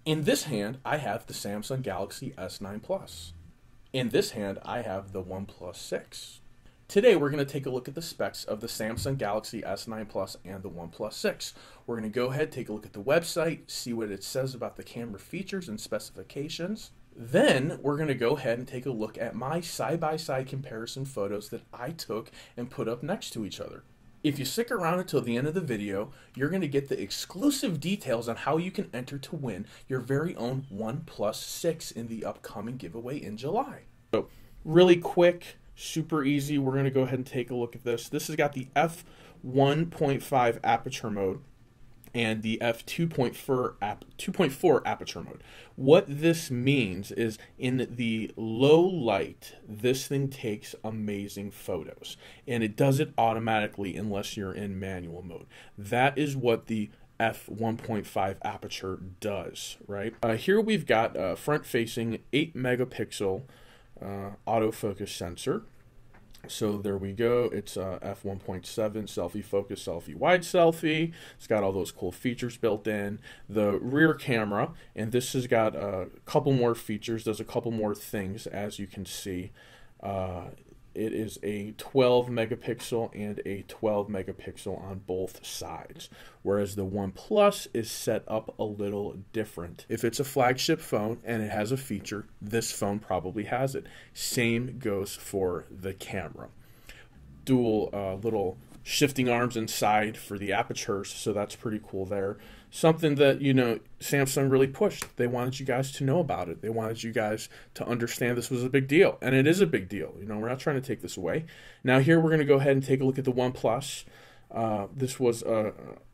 In this hand, I have the Samsung Galaxy S9 Plus. In this hand, I have the OnePlus 6. Today, we're going to take a look at the specs of the Samsung Galaxy S9 Plus and the OnePlus 6. We're going to go ahead, take a look at the website, see what it says about the camera features and specifications. Then, we're going to go ahead and take a look at my side-by-side comparison photos that I took and put up next to each other. If you stick around until the end of the video, you're going to get the exclusive details on how you can enter to win your very own OnePlus 6 in the upcoming giveaway in July. So, really quick, super easy, we're going to go ahead and take a look at this. This has got the f1.5 aperture mode and the f2.4 aperture mode. What this means is in the low light, this thing takes amazing photos, and it does it automatically unless you're in manual mode. That is what the f1.5 aperture does, right? Here we've got a front-facing 8 megapixel autofocus sensor. So there we go. It's f1.7 selfie focus, selfie wide selfie. It's got all those cool features built in. The rear camera, and this has got a couple more features, does a couple more things, as you can see. It is a 12 megapixel and a 12 megapixel on both sides, whereas the OnePlus is set up a little different. If it's a flagship phone and it has a feature, this phone probably has it. Same goes for the camera. Dual little shifting arms inside for the apertures, so that's pretty cool there. Something that, you know, Samsung really pushed. They wanted you guys to know about it. They wanted you guys to understand this was a big deal, and it is a big deal. You know, we're not trying to take this away. Now here we're going to go ahead and take a look at the OnePlus. This was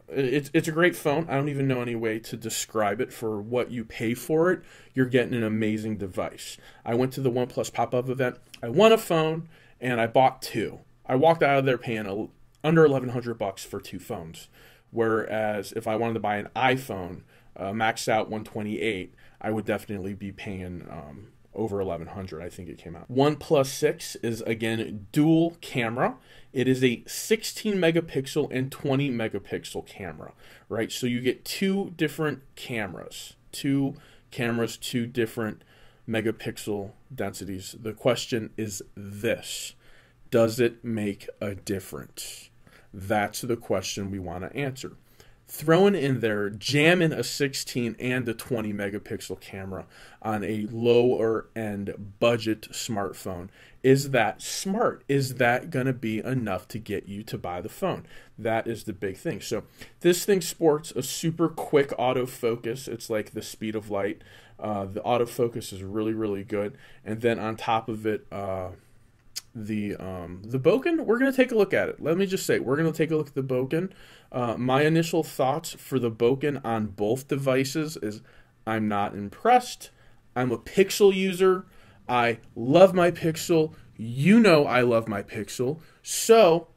it's a great phone. I don't even know any way to describe it. For what you pay for it, you're getting an amazing device. I went to the OnePlus pop-up event. I won a phone, and I bought two. I walked out of there paying under $1,100 for two phones. Whereas if I wanted to buy an iPhone, maxed out 128, I would definitely be paying over $1,100. I think it came out. OnePlus 6 is again dual camera. It is a 16 megapixel and 20 megapixel camera, right? So you get two different cameras, two different megapixel densities. The question is this: does it make a difference? That's the question we want to answer. Throwing in there, jamming a 16 and a 20 megapixel camera on a lower end budget smartphone. Is that smart? Is that going to be enough to get you to buy the phone? That is the big thing. So this thing sports a super quick autofocus. It's like the speed of light. The autofocus is really, really good. And then on top of it, the bokeh, we're going to take a look at it. Let me just say, we're going to take a look at the bokeh. My initial thoughts for the bokeh on both devices is I'm not impressed. I'm a Pixel user. I love my Pixel. You know I love my Pixel. So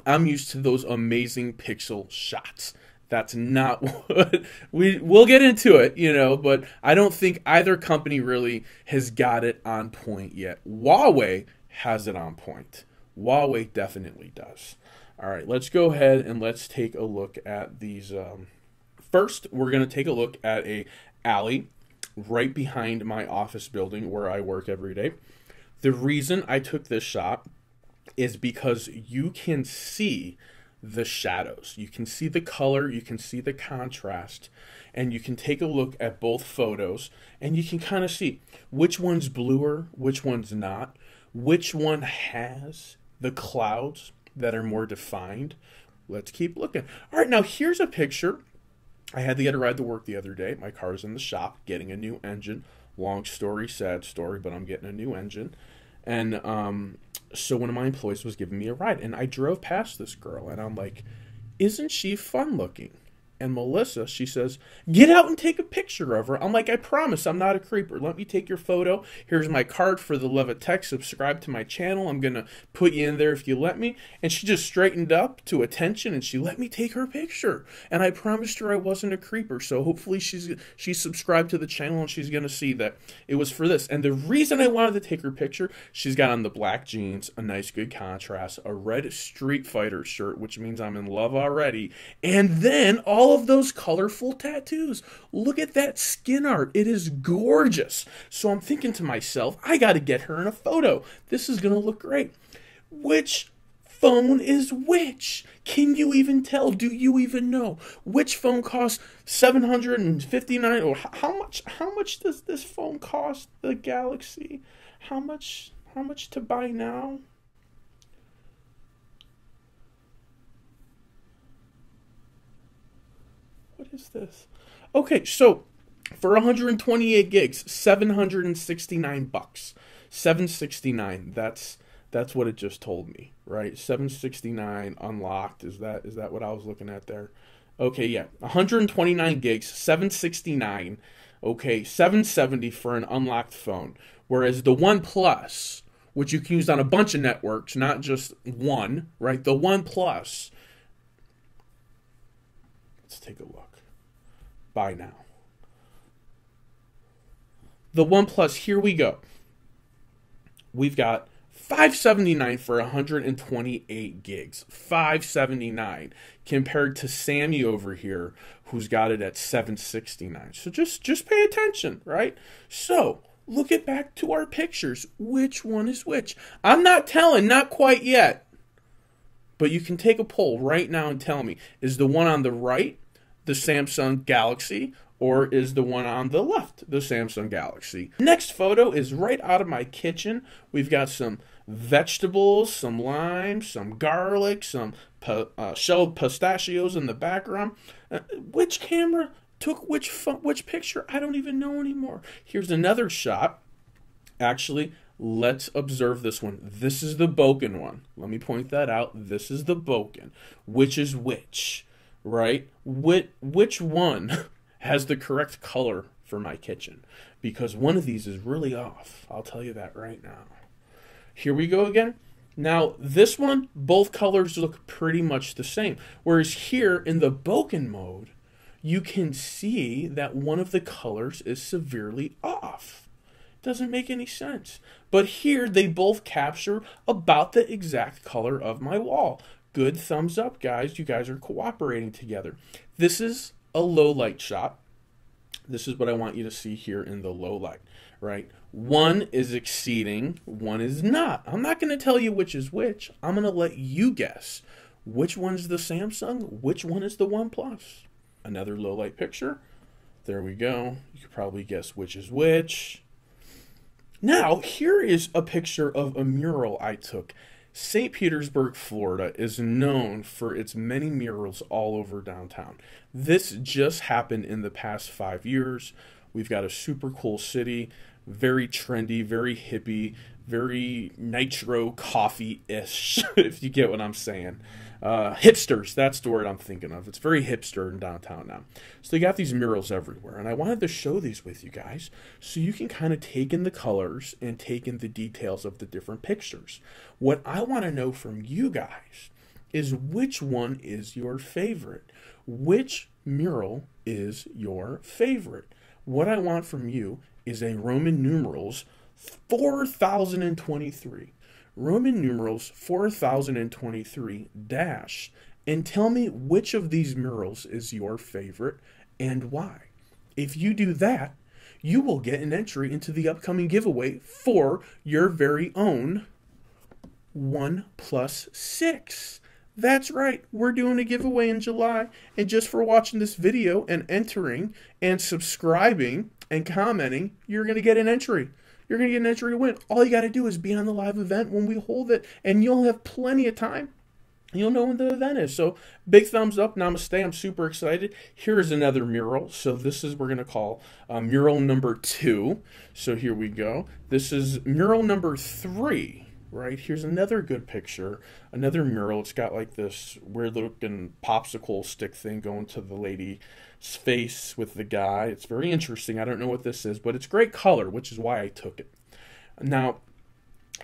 I'm used to those amazing Pixel shots. That's not what we'll get into it, you know, but I don't think either company really has got it on point yet. Huawei has it on point. Huawei definitely does. All right, let's go ahead and let's take a look at these. First, we're going to take a look at a alley right behind my office building where I work every day. The reason I took this shot is because you can see the shadows. You can see the color, you can see the contrast, and you can take a look at both photos, and you can kind of see which one's bluer, which one's not. Which one has the clouds that are more defined? Let's keep looking. All right, now here's a picture. I had to get a ride to work the other day. My car's in the shop getting a new engine. Long story, sad story, but I'm getting a new engine. And so one of my employees was giving me a ride, and I drove past this girl, and I'm like, isn't she fun looking? And Melissa, she says, get out and take a picture of her. I'm like, I promise I'm not a creeper. Let me take your photo. Here's my card for the love of tech. Subscribe to my channel. I'm going to put you in there if you let me. And she just straightened up to attention, and she let me take her picture. And I promised her I wasn't a creeper. So hopefully she's subscribed to the channel, and she's going to see that it was for this. And the reason I wanted to take her picture, she's got on the black jeans, a nice good contrast, a red Street Fighter shirt, which means I'm in love already. And then all all of those colorful tattoos. Look at that skin art. It is gorgeous. So I'm thinking to myself, I got to get her in a photo. This is going to look great. Which phone is which? Can you even tell? Do you even know which phone costs $759? Or how much does this phone cost? The Galaxy? How much to buy now? What is this? Okay, so for 128 gigs, $769. $769. That's what it just told me, right? $769 unlocked. Is that what I was looking at there? Okay, yeah. 129 gigs, $769. Okay, $770 for an unlocked phone. Whereas the OnePlus, which you can use on a bunch of networks, not just one, right? The OnePlus. Let's take a look. Buy now. The OnePlus, here we go. We've got $579 for 128 gigs. $579 compared to Sammy over here, who's got it at $769. So just pay attention, right? So look at back to our pictures. Which one is which? I'm not telling, not quite yet. But you can take a poll right now and tell me, is the one on the right the Samsung Galaxy, or is the one on the left the Samsung Galaxy? Next photo is right out of my kitchen. We've got some vegetables, some lime, some garlic, some shelled pistachios in the background. Which camera took which picture? I don't even know anymore. Here's another shot. Actually, let's observe this one. This is the bokeh one. Let me point that out. This is the bokeh. Which is which? Right? Which one has the correct color for my kitchen? Because one of these is really off. I'll tell you that right now. Here we go again. Now, this one, both colors look pretty much the same. Whereas here in the bokeh mode, you can see that one of the colors is severely off. Doesn't make any sense. But here, they both capture about the exact color of my wall. Good thumbs up, guys. You guys are cooperating together. This is a low light shot. This is what I want you to see here in the low light, right? One is exceeding, one is not. I'm not going to tell you which is which. I'm going to let you guess which one is the Samsung, which one is the OnePlus. Another low light picture. There we go. You could probably guess which is which. Now, here is a picture of a mural I took. St. Petersburg, Florida is known for its many murals all over downtown. This just happened in the past 5 years. We've got a super cool city, very trendy, very hippie, very nitro coffee-ish, if you get what I'm saying. Hipsters, that's the word I'm thinking of. It's very hipster in downtown now. So they got these murals everywhere, and I wanted to show these with you guys so you can kind of take in the colors and take in the details of the different pictures. What I want to know from you guys is which one is your favorite? Which mural is your favorite? What I want from you is a Roman numerals 4023. Roman numerals 4023 dash, and tell me which of these murals is your favorite and why. If you do that, you will get an entry into the upcoming giveaway for your very own OnePlus 6. That's right, we're doing a giveaway in July, and just for watching this video and entering and subscribing and commenting, you're going to get an entry. You're going to get an entry to win. All you got to do is be on the live event when we hold it, and you'll have plenty of time. You'll know when the event is. So big thumbs up. Namaste. I'm super excited. Here is another mural. So this is we're going to call mural number 2. So here we go. This is mural number 3. Right? Here's another good picture. Another mural. It's got like this weird looking popsicle stick thing going to the lady's face with the guy. It's very interesting. I don't know what this is, but it's great color, which is why I took it. Now,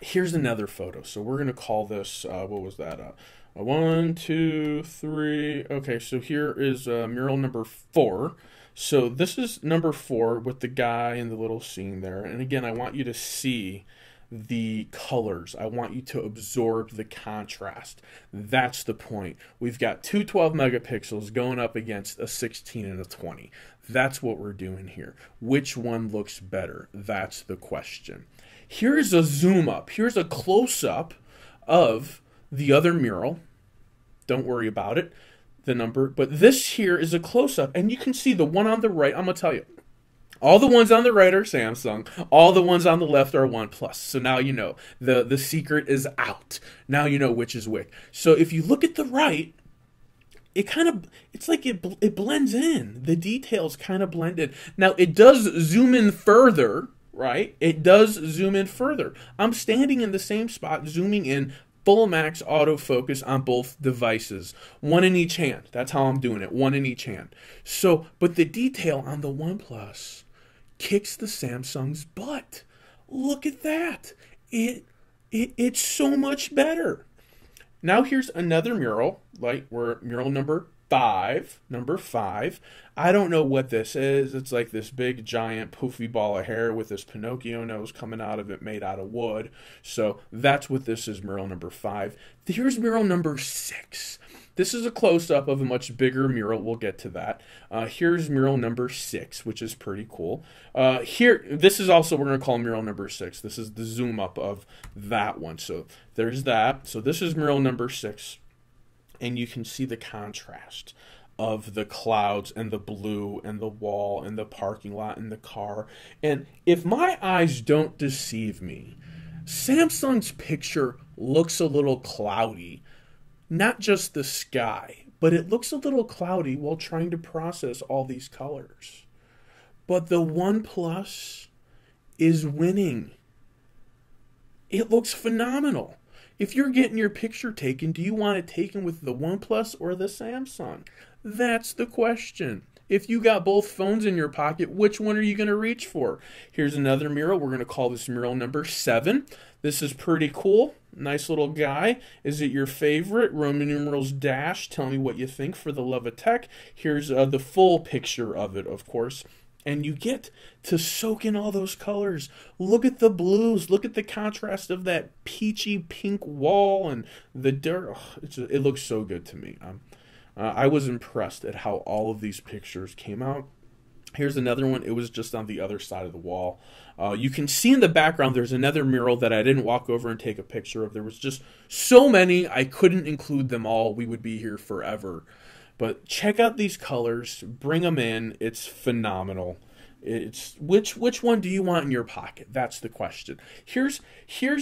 here's another photo. So we're going to call this, what was that? 1, 2, 3. Okay, so here is mural number 4. So this is number 4 with the guy in the little scene there. And again, I want you to see the colors. I want you to absorb the contrast. That's the point. We've got two 12 megapixels going up against a 16 and a 20. That's what we're doing here. Which one looks better? That's the question. Here's a zoom up. Here's a close up of the other mural. Don't worry about it, the number. But this here is a close up. And you can see the one on the right. I'm going to tell you. All the ones on the right are Samsung. All the ones on the left are OnePlus. So now you know. The secret is out. Now you know which is which. So if you look at the right, it's like it blends in. The details kind of blend in. Now it does zoom in further, right? It does zoom in further. I'm standing in the same spot, zooming in full max autofocus on both devices. One in each hand. That's how I'm doing it. One in each hand. So, but the detail on the OnePlus kicks the Samsung's butt. Look at that. It's so much better. Now here's another mural, like we're mural number 5. Number 5. I don't know what this is. It's like this big giant poofy ball of hair with this Pinocchio nose coming out of it made out of wood. So that's what this is, mural number 5. Here's mural number 6. This is a close-up of a much bigger mural. We'll get to that. Here's mural number 6, which is pretty cool. This is also, we're going to call mural number 6. This is the zoom up of that one. So there's that. So this is mural number 6. And you can see the contrast of the clouds and the blue and the wall and the parking lot and the car. And if my eyes don't deceive me, Samsung's picture looks a little cloudy. Not just the sky, but it looks a little cloudy while trying to process all these colors. But the OnePlus is winning. It looks phenomenal. If you're getting your picture taken, do you want it taken with the OnePlus or the Samsung? That's the question. If you got both phones in your pocket, which one are you going to reach for? Here's another mural. We're going to call this mural number 7. This is pretty cool. Nice little guy. Is it your favorite? Roman numerals dash. Tell me what you think, for the love of tech. Here's the full picture of it, of course. And you get to soak in all those colors. Look at the blues. Look at the contrast of that peachy pink wall and the dirt. Oh, it looks so good to me. I was impressed at how all of these pictures came out. Here's another one. It was just on the other side of the wall. You can see in the background there's another mural that I didn't walk over and take a picture of. There was just so many, I couldn't include them all. We would be here forever. But check out these colors. Bring them in. It's phenomenal. It's which one do you want in your pocket? That's the question. Here's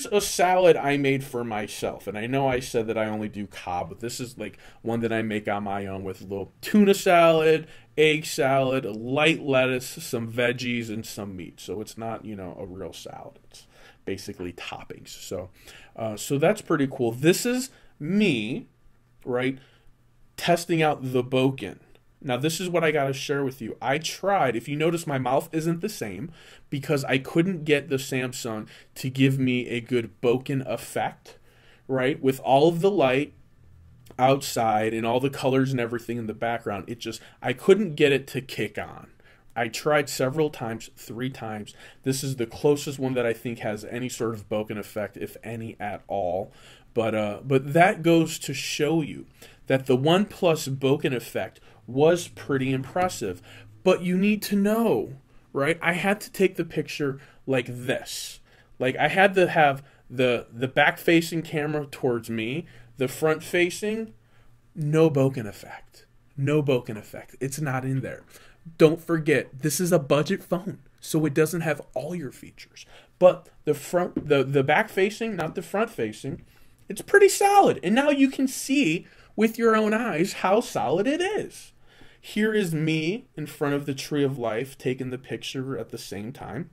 a salad I made for myself, and I know I said that I only do Cobb, but this is like one that I make on my own with a little tuna salad, egg salad, light lettuce, some veggies, and some meat. So it's not, a real salad. It's basically toppings. So that's pretty cool. This is me, right, testing out the bokeh. Now, this is what I got to share with you. I tried, if you notice, my mouth isn't the same because I couldn't get the Samsung to give me a good bokeh effect, right? With all of the light outside and all the colors and everything in the background, I couldn't get it to kick on. I tried several times, 3 times. This is the closest one that I think has any sort of bokeh effect, if any at all. But that goes to show you that the OnePlus bokeh effect was pretty impressive. But you need to know, right? I had to take the picture like this. Like I had to have the back-facing camera towards me, the front-facing, no bokeh effect. No bokeh effect. It's not in there. Don't forget, this is a budget phone, so it doesn't have all your features. But the back-facing, not the front-facing, it's pretty solid. And now you can see with your own eyes how solid it is. Here is me in front of the Tree of Life taking the picture at the same time.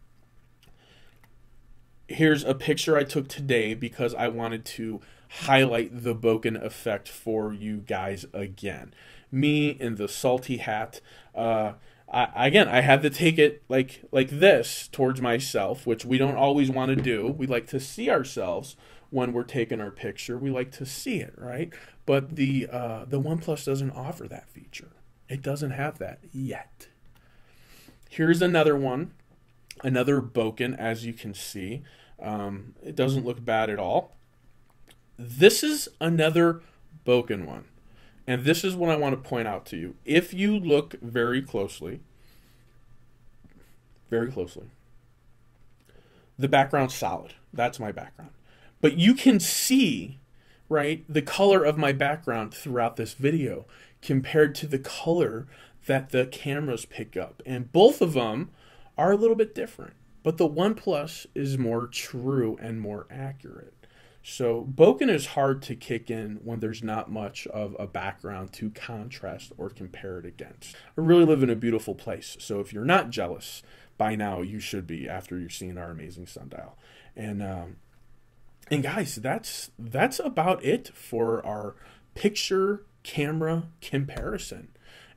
Here's a picture I took today because I wanted to highlight the bokeh effect for you guys again. Me in the salty hat. I had to take it like this towards myself, which we don't always want to do. We like to see ourselves when we're taking our picture. We like to see it, right? But the OnePlus doesn't offer that feature. It doesn't have that yet. Here's another one, another bokeh, as you can see. It doesn't look bad at all. This is another Bokeh one. And this is what I want to point out to you. If you look very closely, the background's solid. That's my background. But you can see, right, the color of my background throughout this video compared to the color that the cameras pick up. And both of them are a little bit different. But the OnePlus is more true and more accurate. So Bokeh is hard to kick in when there's not much of a background to contrast or compare it against. I really live in a beautiful place. So if you're not jealous, by now you should be after you've seen our amazing sundial. And guys, that's about it for our picture camera comparison.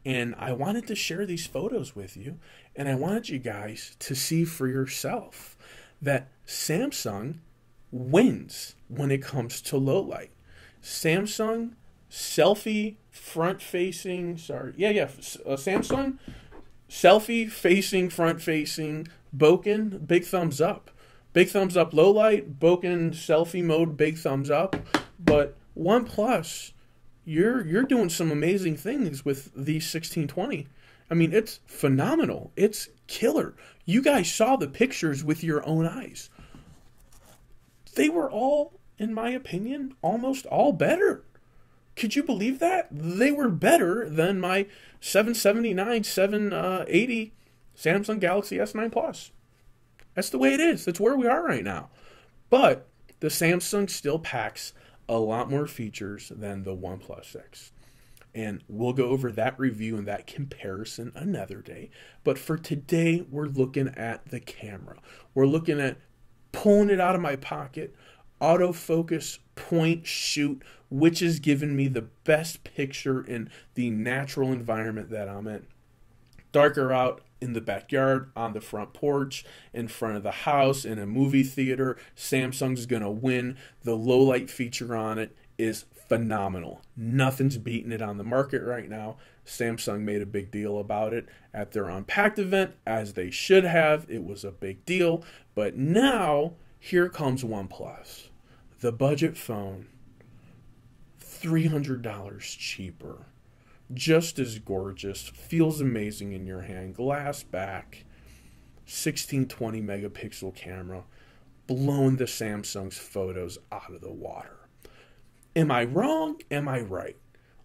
And I wanted to share these photos with you, and I wanted you guys to see for yourself that Samsung wins when it comes to low light. Samsung selfie front facing, Samsung selfie facing front facing Bokeh, big thumbs up. Big thumbs up low light, Bokeh selfie mode, big thumbs up. But OnePlus, you're doing some amazing things with the 1620. I mean, it's phenomenal. It's killer. You guys saw the pictures with your own eyes. They were all, in my opinion, almost all better. Could you believe that? They were better than my 779, 780 Samsung Galaxy S9 Plus. That's the way it is. That's where we are right now. But the Samsung still packs a lot more features than the OnePlus 6. And we'll go over that review and that comparison another day. But for today, we're looking at the camera. We're looking at pulling it out of my pocket, autofocus, point, shoot, which is giving me the best picture in the natural environment that I'm in. Darker out in the backyard, on the front porch, in front of the house, in a movie theater, Samsung's going to win. The low light feature on it is phenomenal. Nothing's beating it on the market right now. Samsung made a big deal about it at their Unpacked event, as they should have. It was a big deal. But now, here comes OnePlus. The budget phone, $300 cheaper. Just as gorgeous, feels amazing in your hand, glass back, 1620 megapixel camera, blowing the Samsung's photos out of the water. Am I wrong? Am I right?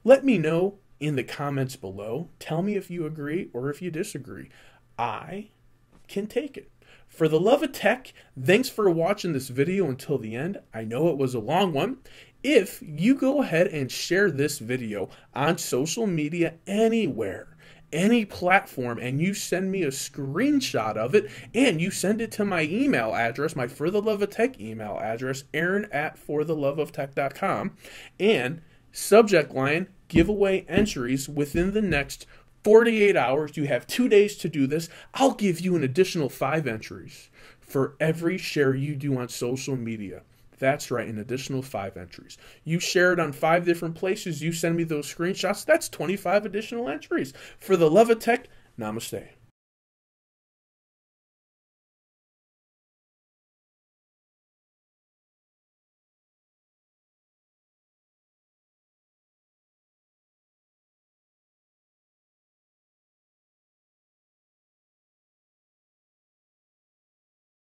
Let me know in the comments below. Tell me if you agree or if you disagree. I can take it. For the love of tech, thanks for watching this video until the end. I know it was a long one. If you go ahead and share this video on social media anywhere, any platform, and you send me a screenshot of it, and you send it to my email address, my For the Love of Tech email address, aaron@fortheloveoftech.com, and subject line, giveaway entries within the next 48 hours. You have 2 days to do this. I'll give you an additional 5 entries for every share you do on social media. That's right, an additional 5 entries. You share it on 5 different places. You send me those screenshots. That's 25 additional entries. For the love of tech, namaste.